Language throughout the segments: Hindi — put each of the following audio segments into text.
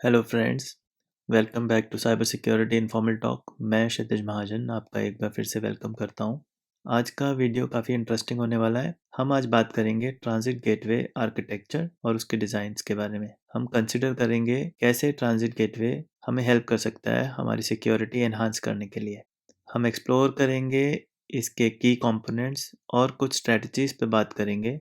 Hello friends, welcome back to cyber security informal talk. मैं क्षितिज महाजन आपका एक बार फिर से वेलकम करता हूं। आज का वीडियो काफ़ी इंटरेस्टिंग होने वाला है। हम आज बात करेंगे ट्रांजिट गेटवे आर्किटेक्चर और उसके डिज़ाइंस के बारे में। हम कंसिडर करेंगे कैसे ट्रांजिट गेटवे हमें हेल्प कर सकता है हमारी सिक्योरिटी एनहांस करने के लिए। हम एक्सप्लोर करेंगे इसके की कंपोनेंट्स और कुछ स्ट्रेटजीज पे बात करेंगे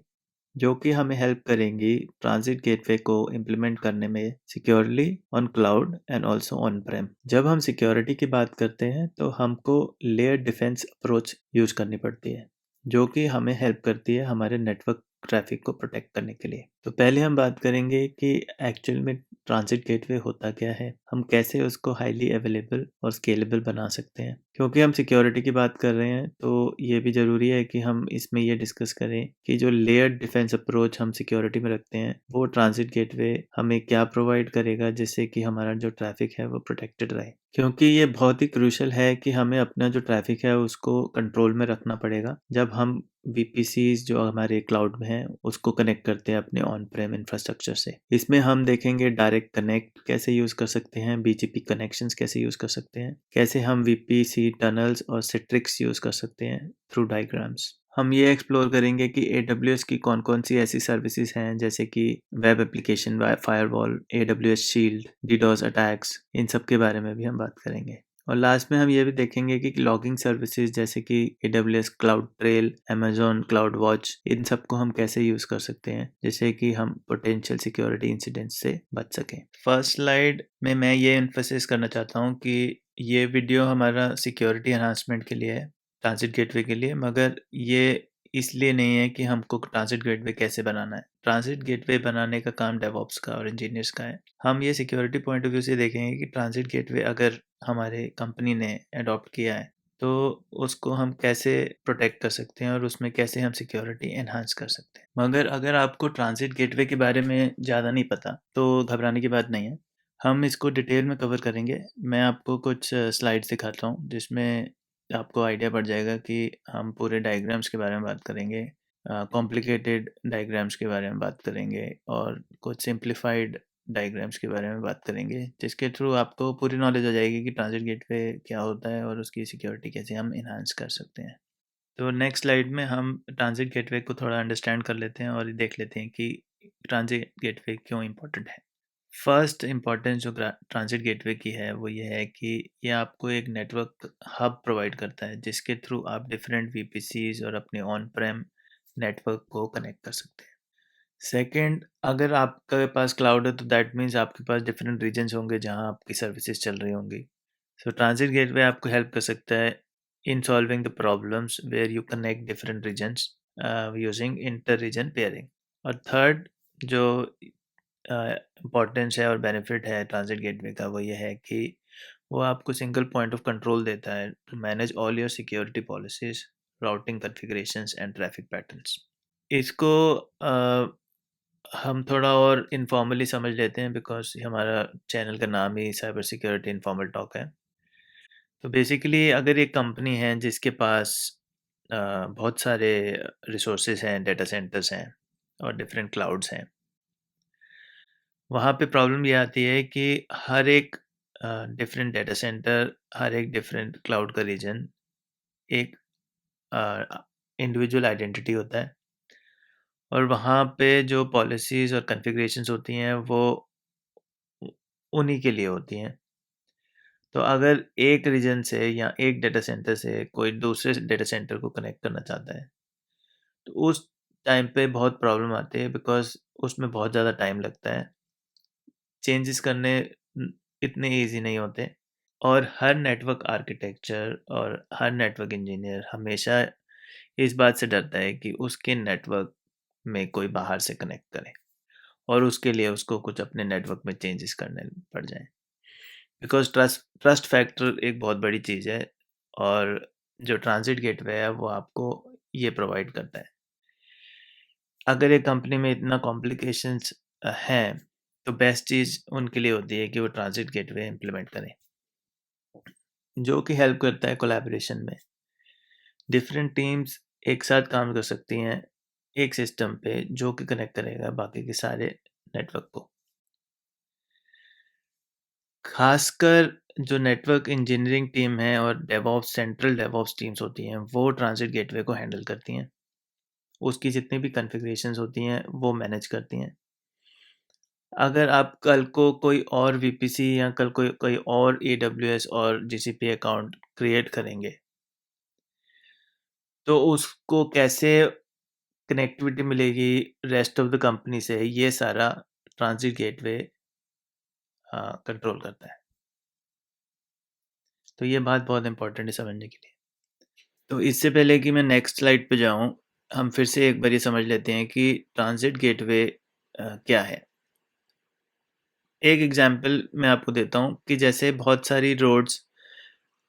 जो कि हमें हेल्प करेंगी ट्रांजिट गेटवे को इम्प्लीमेंट करने में securely on cloud and also on प्रेम। जब हम सिक्योरिटी की बात करते हैं तो हमको लेयर डिफेंस अप्रोच यूज करनी पड़ती है जो कि हमें हेल्प करती है हमारे नेटवर्क ट्रैफिक को प्रोटेक्ट करने के लिए। तो पहले हम बात करेंगे कि एक्चुअल में ट्रांजिट गेटवे होता क्या है, हम कैसे उसको हाईली अवेलेबल और स्केलेबल बना सकते हैं। क्योंकि हम सिक्योरिटी की बात कर रहे हैं तो ये भी ज़रूरी है कि हम इसमें ये डिस्कस करें कि जो लेयर्ड डिफेंस अप्रोच हम सिक्योरिटी में रखते हैं वो ट्रांजिट गेटवे हमें क्या प्रोवाइड करेगा जिससे कि हमारा जो ट्रैफिक है वो प्रोटेक्टेड रहे। क्योंकि ये बहुत ही क्रूशल है कि हमें अपना जो ट्रैफिक है उसको कंट्रोल में रखना पड़ेगा जब हम VPCs जो हमारे क्लाउड में हैं उसको कनेक्ट करते हैं अपने ऑन प्रेम इंफ्रास्ट्रक्चर से। इसमें हम देखेंगे डायरेक्ट कनेक्ट कैसे यूज़ कर सकते हैं, BGP कनेक्शंस कैसे यूज़ कर सकते हैं, कैसे हम VPC टनल्स और सिट्रिक्स यूज़ कर सकते हैं थ्रू डायग्राम्स। हम ये एक्सप्लोर करेंगे कि AWS की कौन कौन सी ऐसी सर्विसेज हैं जैसे कि web application firewall, AWS shield, DDoS attacks, इन सब के बारे में भी हम बात करेंगे। और लास्ट में हम ये भी देखेंगे कि लॉगिंग सर्विसेज जैसे कि AWS cloud trail, Amazon cloud watch, इन सब को हम कैसे यूज़ कर सकते हैं जिससे कि हम पोटेंशियल सिक्योरिटी इंसिडेंट्स से बच सकें। फर्स्ट स्लाइड में मैं ये एम्फेसिस करना चाहता हूँ कि ये वीडियो हमारा सिक्योरिटी एनहांसमेंट के लिए है, ट्रांजिट गेटवे के लिए, मगर ये इसलिए नहीं है कि हमको ट्रांजिट गेटवे कैसे बनाना है। ट्रांजिट गेटवे बनाने का काम डेवऑप्स का और इंजीनियर्स का है। हम ये सिक्योरिटी पॉइंट ऑफ व्यू से देखेंगे कि ट्रांजिट गेटवे अगर हमारे कंपनी ने अडॉप्ट किया है तो उसको हम कैसे प्रोटेक्ट कर सकते हैं और उसमें कैसे हम सिक्योरिटी एनहांस कर सकते हैं। मगर अगर आपको ट्रांजिट गेटवे के बारे में ज़्यादा नहीं पता तो घबराने की बात नहीं है, हम इसको डिटेल में कवर करेंगे। मैं आपको कुछ स्लाइड्स दिखाता हूँ जिसमें आपको आइडिया पड़ जाएगा कि हम पूरे डायग्राम्स के बारे में बात करेंगे, कॉम्प्लिकेटेड डायग्राम्स के बारे में बात करेंगे और कुछ सिंप्लीफाइड डायग्राम्स के बारे में बात करेंगे जिसके थ्रू आपको पूरी नॉलेज हो जाएगी कि ट्रांजिट गेटवे क्या होता है और उसकी सिक्योरिटी कैसे हम इन्हांस कर सकते हैं। तो नेक्स्ट स्लाइड में हम ट्रांजिट गेटवे को थोड़ा अंडरस्टैंड कर लेते हैं और देख लेते हैं कि ट्रांजिट गेटवे क्यों इम्पोर्टेंट है। फर्स्ट इम्पॉर्टेंस जो ट्रांजिट गेटवे की है वो ये है कि ये आपको एक नेटवर्क हब प्रोवाइड करता है जिसके थ्रू आप डिफरेंट VPCs और अपने ऑन प्रेम नेटवर्क को कनेक्ट कर सकते हैं। सेकंड, अगर आपके पास क्लाउड है तो दैट मीन्स आपके पास डिफरेंट रीजन्स होंगे जहां आपकी सर्विसेज चल रही होंगी। सो ट्रांजिट गेटवे आपको हेल्प कर सकता है in solving the problems where you connect different regions using inter region pairing. और थर्ड जो इम्पोर्टेंस है और बेनिफिट है ट्रांजिट गेटवे का वो ये है कि वो आपको सिंगल पॉइंट ऑफ कंट्रोल देता है to manage all your security policies, routing configurations and traffic patterns. इसको हम थोड़ा और इनफॉर्मली समझ लेते हैं बिकॉज हमारा चैनल का नाम ही साइबर सिक्योरिटी इनफॉर्मल टॉक है। तो बेसिकली अगर एक कंपनी है जिसके पास बहुत सारे रिसोर्सेज हैं, डेटा सेंटर्स हैं और डिफरेंट क्लाउड्स हैं, वहाँ पे प्रॉब्लम ये आती है कि हर एक डिफरेंट डेटा सेंटर, हर एक डिफरेंट क्लाउड का रीजन एक इंडिविजुअल आइडेंटिटी होता है और वहाँ पे जो पॉलिसीज़ और कॉन्फ़िगरेशंस होती हैं वो उ उन्हीं के लिए होती हैं। तो अगर एक रीजन से या एक डेटा सेंटर से कोई दूसरे डेटा सेंटर को कनेक्ट करना चाहता है, तो उस टाइम पे बहुत प्रॉब्लम आती है बिकॉज़ उसमें बहुत ज़्यादा टाइम लगता है। चेंजेस करने इतने ईज़ी नहीं होते। और हर नेटवर्क आर्किटेक्चर और हर नेटवर्क इंजीनियर हमेशा इस बात से डरता है कि उसके नेटवर्क में कोई बाहर से कनेक्ट करे और उसके लिए उसको कुछ अपने नेटवर्क में चेंजेस करने पड़ जाएं। बिकॉज ट्रस्ट ट्रस्ट फैक्टर एक बहुत बड़ी चीज़ है और जो ट्रांजिट गेटवे है वो आपको ये प्रोवाइड करता है। अगर एक कंपनी में इतना कॉम्प्लिकेशंस हैं तो बेस्ट चीज़ उनके लिए होती है कि वो ट्रांजिट गेटवे इम्प्लीमेंट करें जो कि हेल्प करता है कोलैबोरेशन में। डिफरेंट टीम्स एक साथ काम कर सकती हैं एक सिस्टम पे जो कि कनेक्ट करेगा बाकी के सारे नेटवर्क को। खासकर जो नेटवर्क इंजीनियरिंग टीम है और डेवऑप्स सेंट्रल डेवऑप्स टीम्स होती हैं वो ट्रांजिट गेटवे को हैंडल करती हैं। उसकी जितनी भी कॉन्फ़िगरेशंस होती हैं वो मैनेज करती हैं। अगर आप कल को कोई और वीपीसी या कल कोई कोई और एडब्ल्यूएस और जीसीपी अकाउंट क्रिएट करेंगे तो उसको कैसे कनेक्टिविटी मिलेगी रेस्ट ऑफ द कंपनी से, ये सारा ट्रांजिट गेटवे कंट्रोल करता है। तो ये बात बहुत इंपॉर्टेंट है समझने के लिए। तो इससे पहले कि मैं नेक्स्ट स्लाइड पे जाऊं, हम फिर से एक बार ये समझ लेते हैं कि ट्रांजिट गेटवे क्या है। एक एग्जांपल मैं आपको देता हूं कि जैसे बहुत सारी रोड्स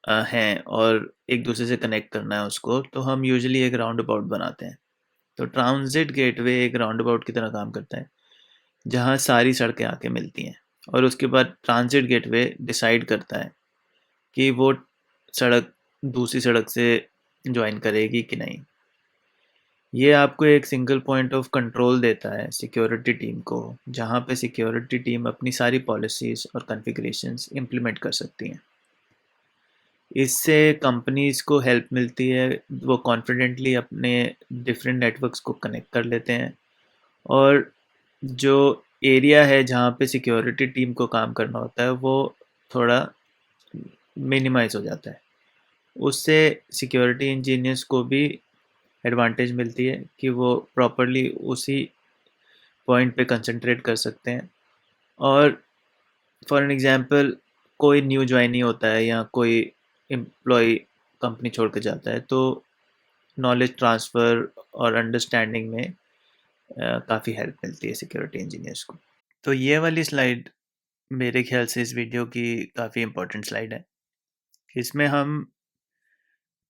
हैं और एक दूसरे से कनेक्ट करना है उसको, तो हम यूजुअली एक राउंड अबाउट बनाते हैं। तो ट्रांजिट गेटवे एक राउंड अबाउट की तरह काम करता है जहाँ सारी सड़कें आके मिलती हैं, और उसके बाद ट्रांजिट गेटवे डिसाइड करता है कि वो सड़क दूसरी सड़क से ज्वाइन करेगी कि नहीं। ये आपको एक सिंगल पॉइंट ऑफ कंट्रोल देता है सिक्योरिटी टीम को, जहाँ पे सिक्योरिटी टीम अपनी सारी पॉलिसीज़ और कॉन्फ़िगरेशंस इम्प्लीमेंट कर सकती हैं। इससे कंपनीज़ को हेल्प मिलती है, वो कॉन्फिडेंटली अपने डिफरेंट नेटवर्क्स को कनेक्ट कर लेते हैं, और जो एरिया है जहाँ पे सिक्योरिटी टीम को काम करना होता है वो थोड़ा मिनिमाइज़ हो जाता है। उससे सिक्योरिटी इंजीनियर्स को भी एडवांटेज मिलती है कि वो प्रॉपरली उसी पॉइंट पे कंसंट्रेट कर सकते हैं। और फॉर एन एग्जांपल कोई न्यू ज्वाइनी होता है या कोई एम्प्लॉय कंपनी छोड़ के जाता है, तो नॉलेज ट्रांसफ़र और अंडरस्टैंडिंग में काफ़ी हेल्प मिलती है सिक्योरिटी इंजीनियर्स को। तो ये वाली स्लाइड मेरे ख्याल से इस वीडियो की काफ़ी इम्पोर्टेंट स्लाइड है। इसमें हम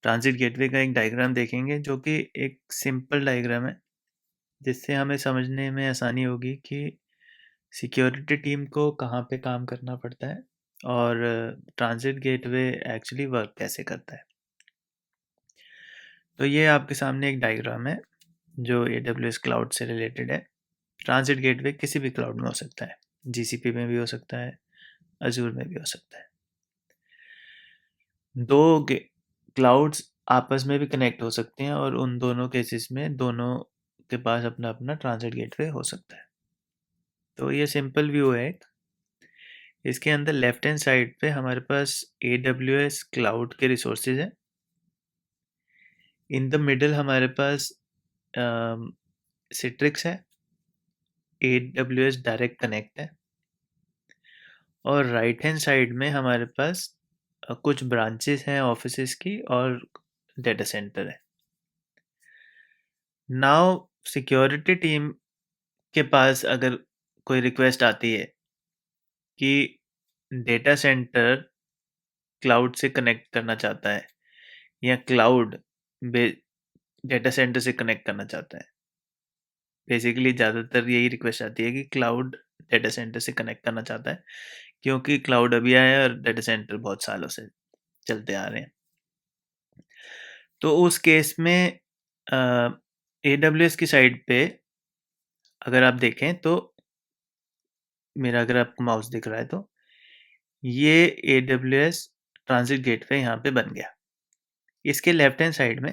ट्रांजिट गेटवे का एक डायग्राम देखेंगे जो कि एक सिंपल डायग्राम है, जिससे हमें समझने में आसानी होगी कि सिक्योरिटी टीम को कहाँ पे काम करना पड़ता है और ट्रांजिट गेटवे एक्चुअली वर्क कैसे करता है। तो ये आपके सामने एक डायग्राम है जो AWS क्लाउड से रिलेटेड है। ट्रांजिट गेटवे किसी भी क्लाउड में हो सकता है, GCP में भी हो सकता है, अजूर में भी हो सकता है। दो क्लाउड्स आपस में भी कनेक्ट हो सकते हैं और उन दोनों केसेस में दोनों के पास अपना अपना ट्रांजिट गेटवे हो सकता है। तो ये सिंपल व्यू है एक। इसके अंदर लेफ्ट हैंड साइड पे हमारे पास AWS क्लाउड के रिसोर्सेज हैं। इन द मिडल हमारे पास सिट्रिक्स है, AWS डायरेक्ट कनेक्ट है, और राइट हैंड साइड में हमारे पास कुछ ब्रांचेस हैं ऑफिसेस की और डेटा सेंटर है। नाउ सिक्योरिटी टीम के पास अगर कोई रिक्वेस्ट आती है कि डेटा सेंटर क्लाउड से कनेक्ट करना चाहता है या क्लाउड डेटा सेंटर से कनेक्ट करना चाहता है, बेसिकली ज़्यादातर यही रिक्वेस्ट आती है कि क्लाउड डेटा सेंटर से कनेक्ट करना चाहता है, क्योंकि क्लाउड अभी आया है और डेटा सेंटर बहुत सालों से चलते आ रहे हैं। तो उस केस में AWS की साइड पे अगर आप देखें तो मेरा अगर आपको माउस दिख रहा है तो ये AWS ट्रांजिट गेटवे यहाँ पे बन गया। इसके लेफ्ट हैंड साइड में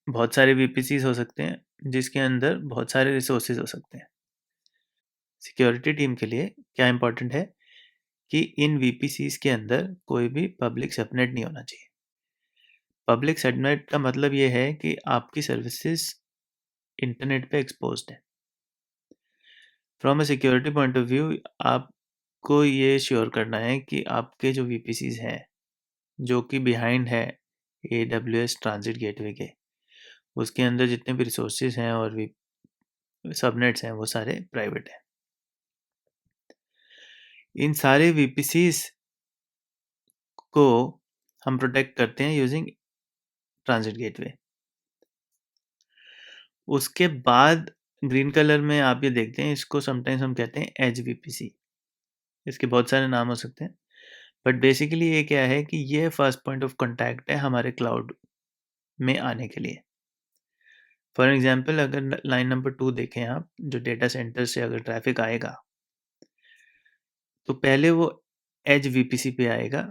बहुत सारे VPCs हो सकते हैं जिसके अंदर बहुत सारे रिसोर्सेज हो सकते हैं। सिक्योरिटी टीम के लिए क्या इंपॉर्टेंट है कि इन VPCs के अंदर कोई भी पब्लिक सबनेट नहीं होना चाहिए। पब्लिक सबनेट का मतलब ये है कि आपकी सर्विसेज इंटरनेट पे एक्सपोज्ड है। From a security point of view आपको ये श्योर करना है कि आपके जो VPCs हैं जो कि बिहाइंड है AWS ट्रांजिट गेटवे के, उसके अंदर जितने भी रिसोर्सेज हैं और भी सबनेट्स हैं वो सारे प्राइवेट हैं। इन सारे VPCs को हम प्रोटेक्ट करते हैं यूजिंग ट्रांजिट गेटवे। उसके बाद ग्रीन कलर में आप ये देखते हैं, इसको समटाइम्स हम कहते हैं एज VPC। इसके बहुत सारे नाम हो सकते हैं, बट बेसिकली ये क्या है कि ये फर्स्ट पॉइंट ऑफ कांटेक्ट है हमारे क्लाउड में आने के लिए। फॉर एग्जांपल अगर लाइन नंबर 2 देखें आप, जो डेटा सेंटर से अगर ट्रैफिक आएगा तो पहले वो एज वीपीसी पे आएगा,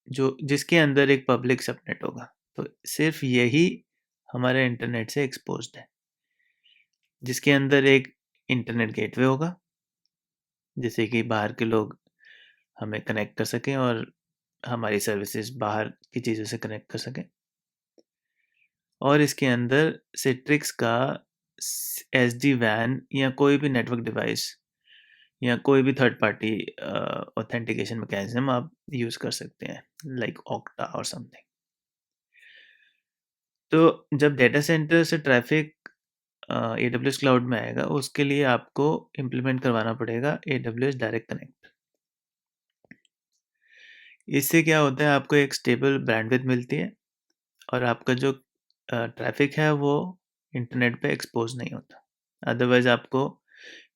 जो जिसके अंदर एक पब्लिक सबनेट होगा। तो सिर्फ यही हमारे इंटरनेट से एक्सपोज्ड है, जिसके अंदर एक इंटरनेट गेटवे होगा, जिससे कि बाहर के लोग हमें कनेक्ट कर सकें और हमारी सर्विसेज बाहर की चीज़ों से कनेक्ट कर सकें। और इसके अंदर सिट्रिक्स का एसडी वैन या कोई भी नेटवर्क डिवाइस या कोई भी थर्ड पार्टी ऑथेंटिकेशन मैकेनिज्म आप यूज़ कर सकते हैं, लाइक ऑक्टा और समथिंग। तो जब डेटा सेंटर से ट्रैफिक AWS क्लाउड में आएगा, उसके लिए आपको इम्प्लीमेंट करवाना पड़ेगा AWS डायरेक्ट कनेक्ट। इससे क्या होता है, आपको एक स्टेबल बैंडविड्थ मिलती है और आपका जो ट्रैफिक है वो इंटरनेट पे एक्सपोज नहीं होता। अदरवाइज आपको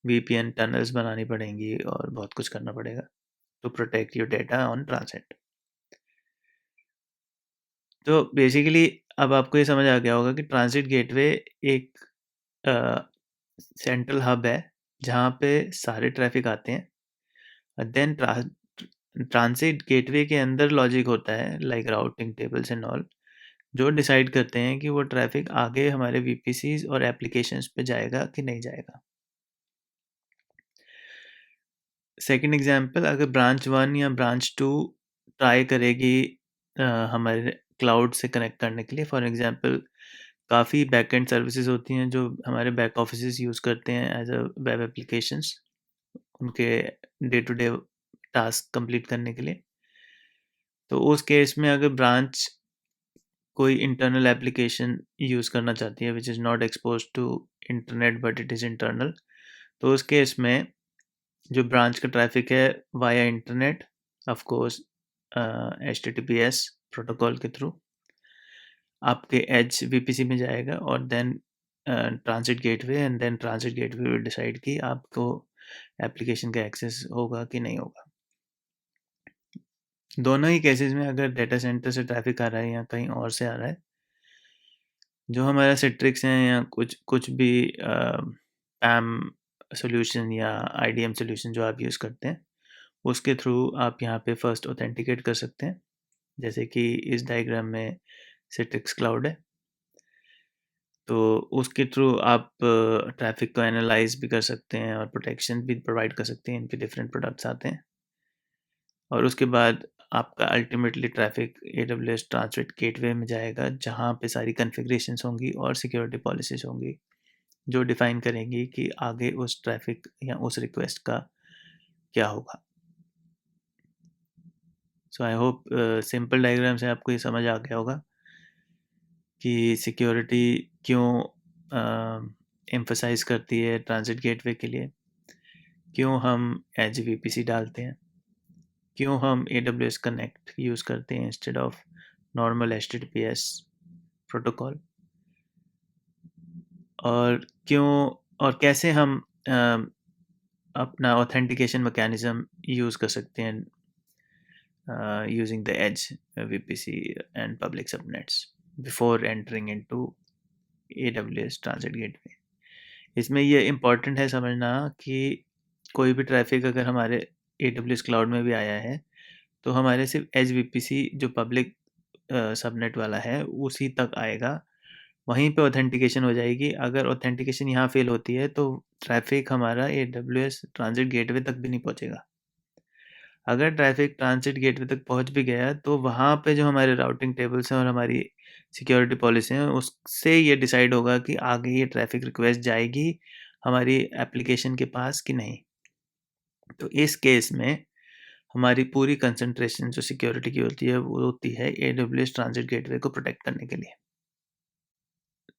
VPN टनल्स बनानी पड़ेंगी और बहुत कुछ करना पड़ेगा to protect your data on transit. तो बेसिकली अब आपको ये समझ आ गया होगा कि ट्रांसिट गेटवे एक सेंट्रल हब है जहाँ पे सारे ट्रैफिक आते हैं। देन ट्रांसिट गेटवे के अंदर लॉजिक होता है, like routing tables and all, जो डिसाइड करते हैं कि वो ट्रैफिक आगे हमारे VPCs और एप्लीकेशंस पे जाएगा कि नहीं जाएगा। सेकंड एग्जांपल, अगर ब्रांच 1 या ब्रांच 2 ट्राई करेगी हमारे क्लाउड से कनेक्ट करने के लिए, फॉर एग्जांपल काफ़ी बैकएंड सर्विसेज होती हैं जो हमारे बैक ऑफिसेस यूज़ करते हैं एज अ वेब एप्लीकेशंस, उनके day to day task complete करने के लिए। तो उस केस में अगर ब्रांच कोई इंटरनल एप्लीकेशन यूज़ करना चाहती है which is not expose to internet but it is internal, तो उस केस में जो ब्रांच का ट्रैफिक है via internet, of course HTTPS protocol के थ्रू आपके एज VPC में जाएगा और then transit gateway, and then transit gateway will decide कि आपको एप्लीकेशन का एक्सेस होगा कि नहीं होगा। दोनों ही केसेस में अगर डेटा सेंटर से ट्रैफिक आ रहा है या कहीं और से आ रहा है, जो हमारा सिट्रिक्स है या कुछ कुछ भी पैम सोल्यूशन या IDM सोल्यूशन जो आप यूज़ करते हैं, उसके थ्रू आप यहाँ पे फर्स्ट ऑथेंटिकेट कर सकते हैं, जैसे कि इस डायग्राम में सिट्रिक्स क्लाउड है। तो उसके थ्रू आप ट्रैफिक को एनालाइज भी कर सकते हैं और प्रोटेक्शन भी प्रोवाइड कर सकते हैं। इनके डिफरेंट प्रोडक्ट्स आते हैं और उसके बाद आपका ultimately traffic AWS translate gateway में जाएगा, जहाँ पे सारी कॉन्फ़िगरेशंस होंगी और सिक्योरिटी पॉलिसीज होंगी जो डिफाइन करेंगी कि आगे उस ट्रैफिक या उस रिक्वेस्ट का क्या होगा। सो आई होप सिंपल डायग्राम से आपको ये समझ आ गया होगा कि सिक्योरिटी क्यों एम्फसाइज करती है ट्रांजिट गेटवे के लिए, क्यों हम एज VPC डालते हैं, क्यों हम AWS कनेक्ट यूज़ करते हैं instead of normal HTTPS protocol, और क्यों और कैसे हम अपना ऑथेंटिकेशन मैकेनिज्म यूज़ कर सकते हैं using the edge VPC and public subnets before entering into AWS Transit Gateway। इसमें ये इम्पॉर्टेंट है समझना कि कोई भी ट्रैफिक अगर हमारे AWS क्लाउड में भी आया है, तो हमारे सिर्फ एज VPC जो पब्लिक सबनेट वाला है उसी तक आएगा, वहीं पे ऑथेंटिकेशन हो जाएगी। अगर ऑथेंटिकेशन यहाँ फेल होती है तो ट्रैफिक हमारा AWS ट्रांजिट गेटवे तक भी नहीं पहुँचेगा। अगर ट्रैफिक ट्रांसिट गेटवे तक पहुंच भी गया तो वहाँ पे जो हमारे राउटिंग टेबल्स हैं और हमारी सिक्योरिटी पॉलिसी हैं, उससे ये डिसाइड होगा कि आगे ये ट्रैफिक रिक्वेस्ट जाएगी हमारी एप्लीकेशन के पास कि नहीं। तो इस केस में हमारी पूरी कंसंट्रेशन जो सिक्योरिटी की होती है वो होती है AWS ट्रांसिट गेटवे को प्रोटेक्ट करने के लिए।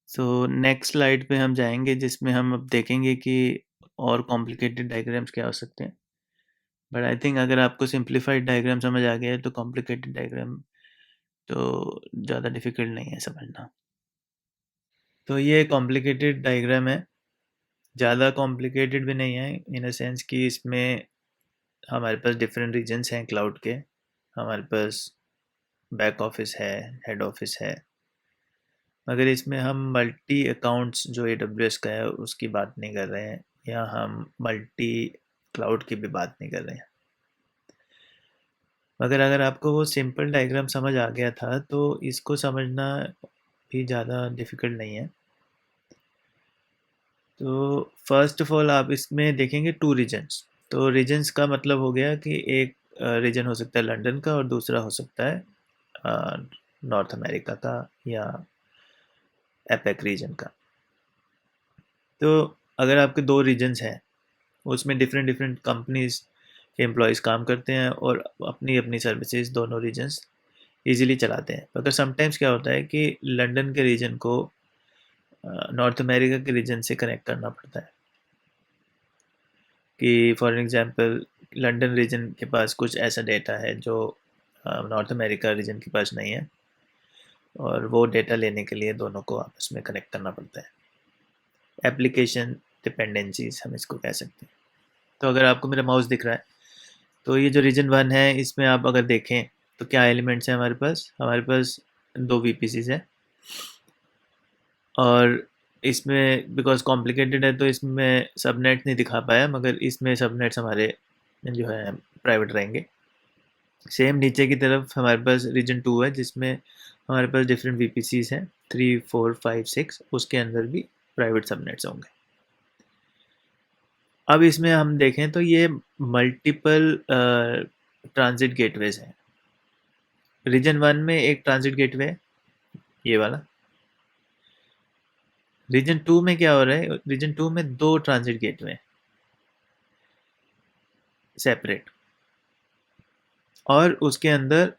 सो नेक्स्ट स्लाइड पे हम जाएंगे, जिसमें हम अब देखेंगे कि और कॉम्प्लिकेटेड डायग्राम्स क्या हो सकते हैं। बट आई थिंक अगर आपको सिंप्लीफाइड डायग्राम समझ आ गया है तो कॉम्प्लिकेटेड डायग्राम तो ज़्यादा डिफ़िकल्ट नहीं है समझना। तो ये कॉम्प्लिकेटेड डायग्राम है, ज़्यादा कॉम्प्लिकेटेड भी नहीं है इन अ सेंस कि इसमें हमारे पास डिफरेंट रीजन्स हैं क्लाउड के, हमारे पास बैक ऑफिस है, हेड ऑफिस है, मगर इसमें हम मल्टी अकाउंट्स जो AWS का है उसकी बात नहीं कर रहे हैं, या हम मल्टी क्लाउड की भी बात नहीं कर रहे हैं। मगर अगर आपको वो सिंपल डायग्राम समझ आ गया था तो इसको समझना भी ज़्यादा डिफ़िकल्ट नहीं है। तो फर्स्ट ऑफ ऑल आप इसमें देखेंगे 2 रीजन्स। तो रीजन्स का मतलब हो गया कि एक रीजन हो सकता है लंदन का और दूसरा हो सकता है नॉर्थ अमेरिका का या एपेक रीजन का। तो अगर आपके 2 रीजन्स हैं, उसमें डिफरेंट डिफरेंट कंपनीज़ के एम्प्लॉइज़ काम करते हैं और अपनी-अपनी सर्विसेज़ दोनों रीजन्स ईज़िली चलाते हैं। मगर समटाइम्स क्या होता है कि लंदन के रीजन को नॉर्थ अमेरिका के रीजन से कनेक्ट करना पड़ता है। कि फॉर एग्ज़ाम्पल लंदन रीजन के पास कुछ ऐसा डेटा है जो नॉर्थ अमेरिका रीजन के पास नहीं है और वो डेटा लेने के लिए दोनों को आपस में कनेक्ट करना पड़ता है। एप्लीकेशन डिपेंडेंसीज़ हम इसको कह सकते हैं। तो अगर आपको मेरा माउस दिख रहा है, तो ये जो रीजन 1 है इसमें आप अगर देखें तो क्या एलिमेंट्स हैं हमारे पास? हमारे पास 2 वीपीसीज़ हैं और इसमें बिकॉज़ कॉम्प्लिकेटेड है तो इसमें सबनेट नहीं दिखा पाया मगर इसमें सबनेट्स हमारे जो है प्राइवेट रहेंगे। सेम नीचे की तरफ हमारे पास रीजन 2 है जिसमें हमारे पास डिफरेंट वीपीसीज़ हैं 3, 4, 5, 6 उसके अंदर भी प्राइवेट सबनेट्स होंगे। अब इसमें हम देखें तो ये मल्टीपल ट्रांज़िट गेटवेज़ हैं। रीजन 1 में एक ट्रांज़िट गेटवे है, ये वाला। रीजन 2 में क्या हो रहा है? रीजन 2 में 2 ट्रांज़िट गेटवे हैं, सेपरेट। और उसके अंदर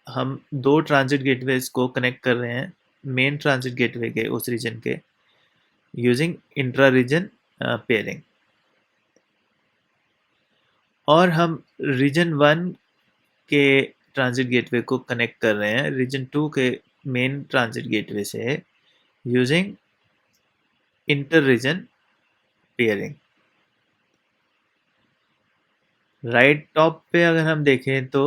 हम 2 ट्रांज़िट गेटवेज़ को कनेक्ट कर रहे हैं मेन ट्रांज़िट गेटवे के उस रीजन के यूजिंग इंट्रा रीजन पेयरिंग। और हम रीजन 1 के ट्रांज़िट गेटवे को कनेक्ट कर रहे हैं रीजन 2 के मेन ट्रांज़िट गेटवे से using inter region pairing. Right top पे अगर हम देखें तो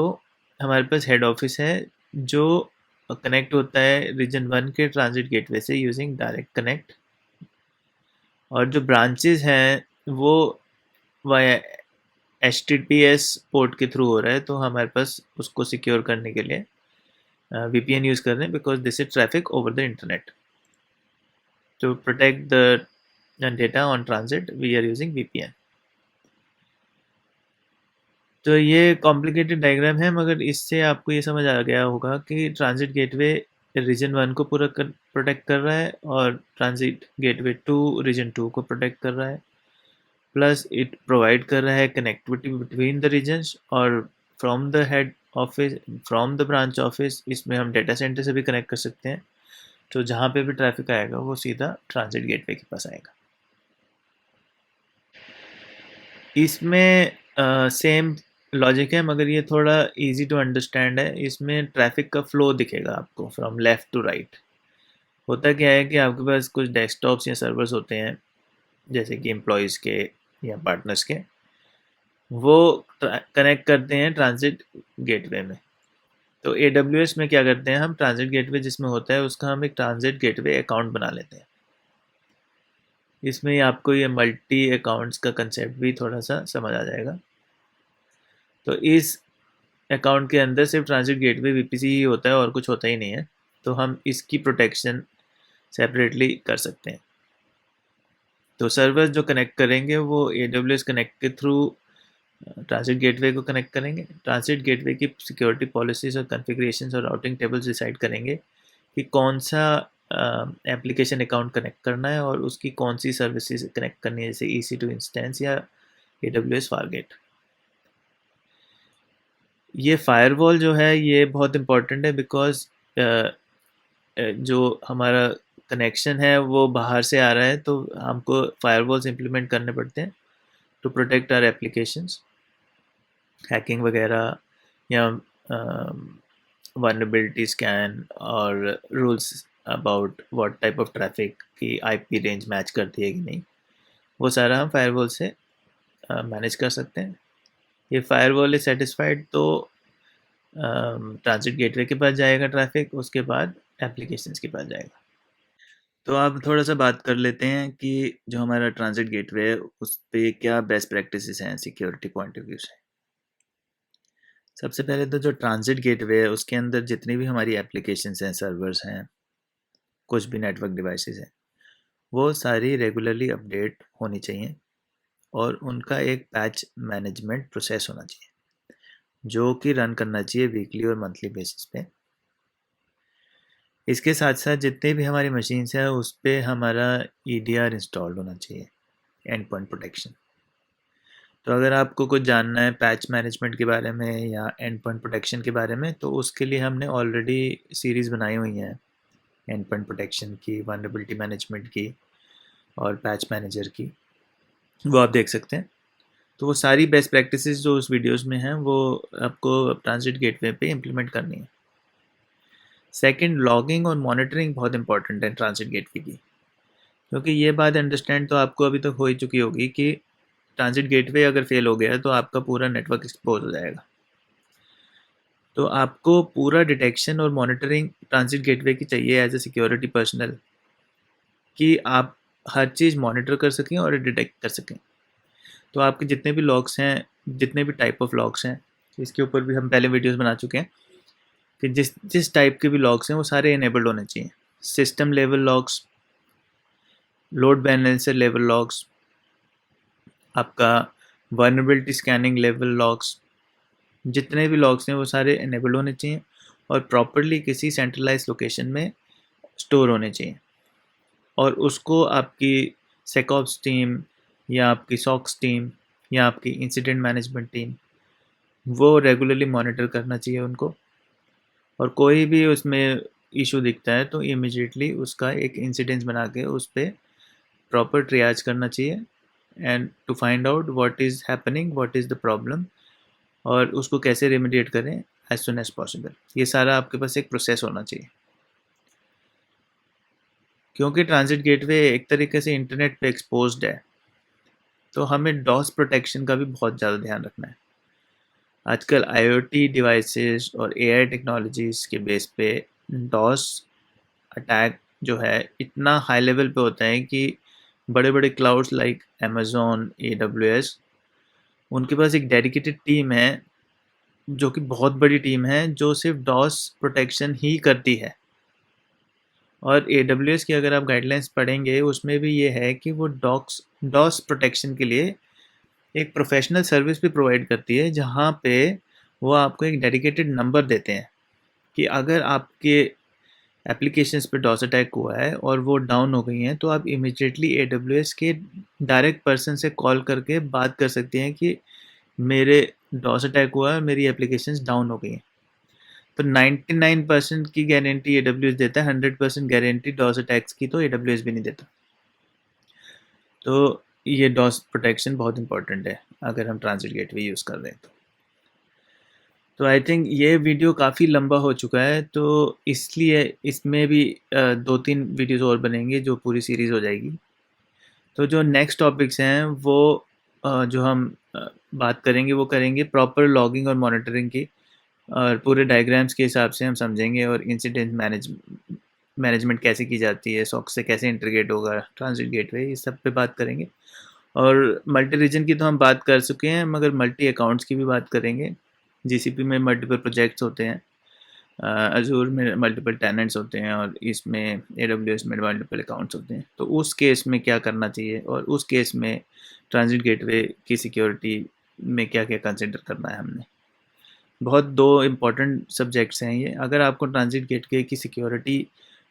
हमारे पास हेड ऑफिस है जो कनेक्ट होता है रीजन 1 के ट्रांज़िट गेटवे से यूजिंग डायरेक्ट कनेक्ट। और जो ब्रांचेस हैं वो वाया एचटीटीपीएस पोर्ट के थ्रू हो रहा है तो हमारे पास उसको सिक्योर करने के लिए वीपीएन यूज़ कर रहे हैं because this is traffic over the internet to protect the data on transit we are using VPN. तो ये कॉम्प्लिकेटेड डायग्राम है मगर इससे आपको ये समझ आ गया होगा कि ट्रांजिट गेटवे रीजन 1 को पूरा प्रोटेक्ट कर रहा है और ट्रांजिट गेटवे 2 रीजन 2 को प्रोटेक्ट कर रहा है प्लस इट प्रोवाइड कर रहा है कनेक्टिविटी बिटवीन द रीजन्स और from the head office from the branch office इसमें हम डेटा सेंटर से भी कनेक्ट कर सकते हैं। तो जहाँ पे भी ट्रैफिक आएगा वो सीधा ट्रांजिट गेटवे के पास आएगा। इसमें सेम लॉजिक है मगर ये थोड़ा इजी टू अंडरस्टैंड है। इसमें ट्रैफिक का फ्लो दिखेगा आपको फ्रॉम लेफ़्ट टू राइट। होता क्या है कि आपके पास कुछ डेस्कटॉप्स या सर्वर्स होते हैं जैसे कि एम्प्लॉयज़ के या पार्टनर्स के, वो कनेक्ट करते हैं ट्रांजिट गेटवे में। तो AWS में क्या करते हैं हम ट्रांजिट गेटवे जिसमें होता है उसका हम एक ट्रांजिट गेटवे अकाउंट बना लेते हैं। इसमें आपको ये मल्टी अकाउंट्स का कंसेप्ट भी थोड़ा सा समझ आ जाएगा। तो इस अकाउंट के अंदर सिर्फ ट्रांजिट गेटवे वीपीसी ही होता है और कुछ होता ही नहीं है। तो हम इसकी प्रोटेक्शन सेपरेटली कर सकते हैं। तो सर्वर जो कनेक्ट करेंगे वो AWS कनेक्ट के थ्रू ट्रांजिट गेटवे को कनेक्ट करेंगे। ट्रांजिट गेटवे की सिक्योरिटी पॉलिसीज और कॉन्फ़िगरेशंस और राउटिंग टेबल्स डिसाइड करेंगे कि कौन सा एप्लीकेशन अकाउंट कनेक्ट करना है और उसकी कौन सी सर्विसेज कनेक्ट करनी है जैसे EC2 इंस्टेंस या AWS फारगेट। ये फायरवॉल जो है ये बहुत इंपॉर्टेंट है बिकॉज जो हमारा कनेक्शन है वो बाहर से आ रहा है तो हमको फायरवॉल्स इम्प्लीमेंट करने पड़ते हैं to protect our applications hacking वगैरह या vulnerability स्कैन और rules about what type of traffic की आईपी रेंज मैच करती है कि नहीं, वो सारा हम फायरवॉल से मैनेज कर सकते हैं। ये फायरवॉल इज सेटिस्फाइड तो ट्रांजिट गेटवे के पास जाएगा ट्रैफिक, उसके बाद एप्लीकेशंस के पास जाएगा। तो आप थोड़ा सा बात कर लेते हैं कि जो हमारा ट्रांजिट गेटवे है उस पे क्या बेस्ट प्रैक्टिसेस हैं सिक्योरिटी पॉइंट ऑफ व्यू से। सबसे पहले तो जो ट्रांजिट गेटवे है उसके अंदर जितनी भी हमारी एप्लीकेशंस हैं, सर्वर्स हैं, कुछ भी नेटवर्क डिवाइसेस हैं, वो सारी रेगुलरली अपडेट होनी चाहिए और उनका एक पैच मैनेजमेंट प्रोसेस होना चाहिए जो कि रन करना चाहिए वीकली और मंथली बेसिस पे। इसके साथ साथ जितने भी हमारी मशीन्स हैं उस पे हमारा EDR इंस्टॉल्ड होना चाहिए, एंड पॉइंट प्रोटेक्शन। तो अगर आपको कुछ जानना है पैच मैनेजमेंट के बारे में या एंड पॉइंट प्रोटेक्शन के बारे में, तो उसके लिए हमने ऑलरेडी सीरीज़ बनाई हुई हैं, एंड पॉइंट प्रोटेक्शन की, वल्नरेबिलिटी मैनेजमेंट की और पैच मैनेजर की, वो आप देख सकते हैं। तो वो सारी बेस्ट प्रैक्टिसेस जो उस वीडियोस में हैं वो आपको ट्रांजिट गेटवे पे इम्प्लीमेंट करनी है। सेकंड, लॉगिंग और मॉनिटरिंग बहुत इंपॉर्टेंट है ट्रांजिट गेटवे की, क्योंकि ये बात अंडरस्टैंड तो आपको अभी तक हो ही चुकी होगी कि ट्रांजिट गेटवे अगर फेल हो गया तो आपका पूरा नेटवर्क एक्सपोज हो जाएगा। तो आपको पूरा डिटेक्शन और मॉनिटरिंग ट्रांजिट गेटवे की चाहिए एज ए सिक्योरिटी पर्सनल, कि आप हर चीज़ मॉनिटर कर सकें और डिटेक्ट कर सकें। तो आपके जितने भी लॉग्स हैं, जितने भी टाइप ऑफ लॉग्स हैं, इसके ऊपर भी हम पहले वीडियोस बना चुके हैं कि जिस जिस टाइप के भी लॉग्स हैं वो सारे इनेबल्ड होने चाहिए। System level logs, load balancer level logs, आपका वल्नरेबिलिटी स्कैनिंग लेवल लॉग्स, जितने भी लॉग्स हैं वो सारे इनेबल्ड होने चाहिए और प्रॉपरली किसी सेंट्रलाइज लोकेशन में स्टोर होने चाहिए। और उसको आपकी सेकऑप्स टीम या आपकी सॉक्स टीम या आपकी इंसिडेंट मैनेजमेंट टीम वो रेगुलरली मॉनिटर करना चाहिए उनको। और कोई भी उसमें इशू दिखता है तो इमिजिएटली उसका एक इंसिडेंस बना के उस पर प्रॉपर ट्रियाज करना चाहिए and to find out what is happening, what is the problem, और उसको कैसे रेमेडिएट करें एज सुन एज पॉसिबल। ये सारा आपके पास एक प्रोसेस होना चाहिए, क्योंकि ट्रांजिट गेटवे एक तरीके से इंटरनेट पे एक्सपोज्ड है, तो हमें डॉस प्रोटेक्शन का भी बहुत ज़्यादा ध्यान रखना है। आजकल IoT डिवाइसेस और AI टेक्नोलॉजीज़ के बेस पे डॉस अटैक जो है इतना हाई लेवल पे होता है कि बड़े-बड़े क्लाउड्स लाइक Amazon, AWS, उनके पास एक डेडिकेटेड टीम है, जो कि बहुत बड़ी टीम है, जो सिर्फ डॉस प्रोटेक्शन ही करती है। और AWS की अगर आप गाइडलाइंस पढ़ेंगे उसमें भी ये है कि वो डॉस प्रोटेक्शन के लिए एक प्रोफेशनल सर्विस भी प्रोवाइड करती है, जहाँ पे वो आपको एक डेडिकेटेड नंबर देते हैं कि अगर आपके एप्लीकेशंस पे डॉस अटैक हुआ है और वो डाउन हो गई हैं, तो आप इमीडिएटली AWS के डायरेक्ट पर्सन से कॉल करके बात कर सकते हैं कि मेरे डॉस अटैक हुआ है और मेरी एप्लीकेशंस डाउन हो गई हैं। तो 99% की गारंटी AWS देता है, 100% गारंटी डॉस अटैक्स की तो AWS भी नहीं देता। तो ये डॉस प्रोटेक्शन बहुत इंपॉर्टेंट है अगर हम ट्रांजिट गेटवे यूज़ कर रहे हैं तो आई थिंक ये वीडियो काफ़ी लंबा हो चुका है, तो इसलिए इसमें भी 2-3 वीडियोस और बनेंगे जो पूरी सीरीज़ हो जाएगी। तो जो नेक्स्ट टॉपिक्स हैं वो जो हम बात करेंगे वो करेंगे प्रॉपर लॉगिंग और मॉनिटरिंग की, और पूरे डायग्राम्स के हिसाब से हम समझेंगे, और इंसिडेंट मैनेजमेंट कैसे की जाती है, सॉक्स से कैसे इंटीग्रेट होगा ट्रांजिट गेटवे, इस सब पे बात करेंगे। और मल्टी रीजन की तो हम बात कर चुके हैं, मगर मल्टी अकाउंट्स की भी बात करेंगे। GCP में मल्टीपल प्रोजेक्ट्स होते हैं, अजूर में मल्टीपल टेनेंट्स होते हैं, और इसमें AWS में मल्टीपल अकाउंट्स होते हैं। तो उस केस में क्या करना चाहिए, और उस केस में ट्रांजिट गेटवे की सिक्योरिटी में क्या क्या कंसिडर करना है हमने। बहुत दो इम्पॉर्टेंट सब्जेक्ट्स हैं ये। अगर आपको ट्रांजिट गेटवे की सिक्योरिटी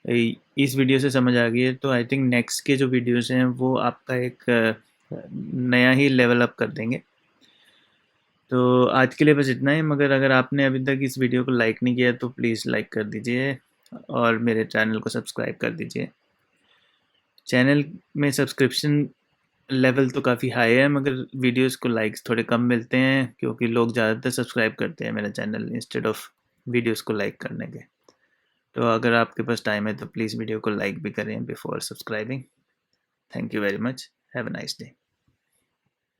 इस वीडियो से समझ आ गई है, तो आई थिंक नेक्स्ट के जो वीडियोस हैं वो आपका एक नया ही लेवल अप कर देंगे। तो आज के लिए बस इतना ही, मगर अगर आपने अभी तक इस वीडियो को लाइक नहीं किया तो प्लीज़ लाइक कर दीजिए और मेरे चैनल को सब्सक्राइब कर दीजिए। चैनल में सब्सक्रिप्शन लेवल तो काफ़ी हाई है, मगर वीडियोस को लाइक्स थोड़े कम मिलते हैं, क्योंकि लोग ज़्यादातर सब्सक्राइब करते हैं मेरा चैनल इंस्टेड ऑफ वीडियोस को लाइक करने के। तो अगर आपके पास टाइम है तो प्लीज़ वीडियो को लाइक भी करें before subscribing. Thank you very much. Have a nice day.